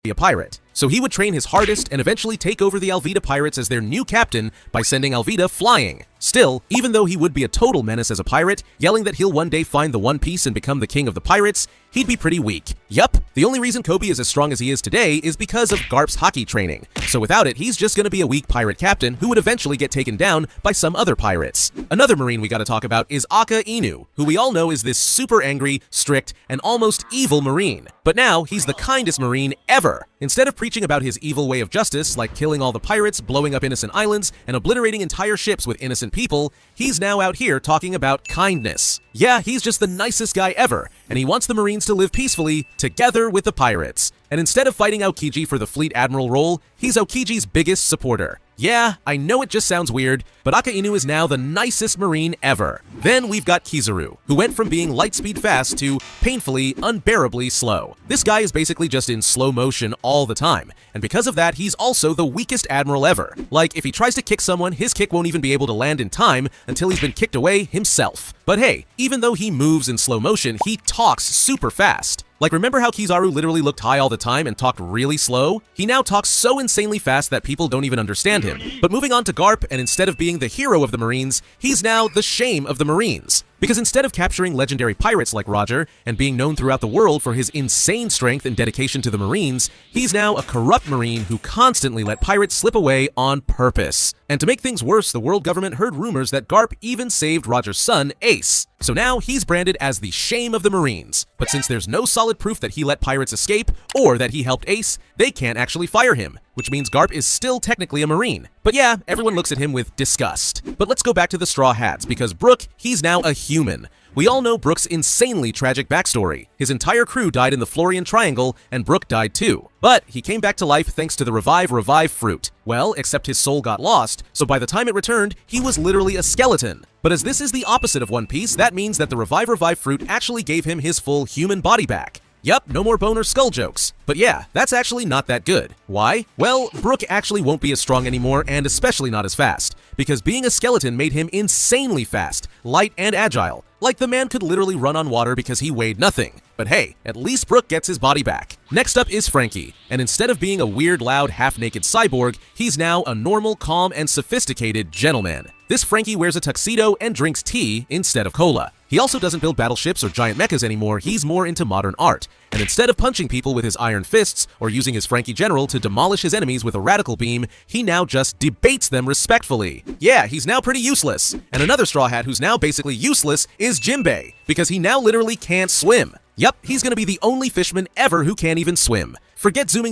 be a pirate. So he would train his hardest and eventually take over the Alvida Pirates as their new captain by sending Alvida flying. Still, even though he would be a total menace as a pirate, yelling that he'll one day find the One Piece and become the king of the pirates, he'd be pretty weak. Yup, the only reason Koby is as strong as he is today is because of Garp's haki training. So without it, he's just gonna be a weak pirate captain who would eventually get taken down by some other pirates. Another marine we gotta talk about is Aka Inu, who we all know is this super angry, strict, and almost evil marine. But now, he's the kindest marine ever. Instead of preaching about his evil way of justice, like killing all the pirates, blowing up innocent islands, and obliterating entire ships with innocent people, he's now out here talking about kindness. Yeah, he's just the nicest guy ever, and he wants the Marines to live peacefully, together with the pirates. And instead of fighting Aokiji for the Fleet Admiral role, he's Aokiji's biggest supporter. Yeah, I know it just sounds weird, but Aka Inu is now the nicest marine ever. Then we've got Kizaru, who went from being lightspeed fast to painfully, unbearably slow. This guy is basically just in slow motion all the time, and because of that, he's also the weakest admiral ever. Like, if he tries to kick someone, his kick won't even be able to land in time until he's been kicked away himself. But hey, even though he moves in slow motion, he talks super fast. Like, remember how Kizaru literally looked high all the time and talked really slow? He now talks so insanely fast that people don't even understand him. But moving on to Garp, and instead of being the hero of the Marines, he's now the shame of the Marines. Because instead of capturing legendary pirates like Roger and being known throughout the world for his insane strength and dedication to the Marines, he's now a corrupt Marine who constantly let pirates slip away on purpose. And to make things worse, the world government heard rumors that Garp even saved Roger's son, Ace. So now he's branded as the shame of the Marines. But since there's no solid proof that he let pirates escape or that he helped Ace, they can't actually fire him, which means Garp is still technically a Marine. But yeah, everyone looks at him with disgust. But let's go back to the Straw Hats, because Brook, he's now a human. We all know Brook's insanely tragic backstory. His entire crew died in the Florian Triangle, and Brook died too. But he came back to life thanks to the Revive fruit. Well, except his soul got lost, so by the time it returned, he was literally a skeleton. But as this is the opposite of One Piece, that means that the Revive fruit actually gave him his full human body back. Yup, no more bone or skull jokes. But yeah, that's actually not that good. Why? Well, Brook actually won't be as strong anymore, and especially not as fast. Because being a skeleton made him insanely fast, light, and agile. Like, the man could literally run on water because he weighed nothing. But hey, at least Brook gets his body back. Next up is Franky, and instead of being a weird, loud, half-naked cyborg, he's now a normal, calm, and sophisticated gentleman. This Franky wears a tuxedo and drinks tea instead of cola. He also doesn't build battleships or giant mechas anymore, he's more into modern art. And instead of punching people with his iron fists or using his Franky General to demolish his enemies with a radical beam, he now just debates them respectfully. Yeah, he's now pretty useless. And another Straw Hat who's now basically useless is Jimbei, because he now literally can't swim. Yup, he's gonna be the only fisherman ever who can't even swim. Forget zooming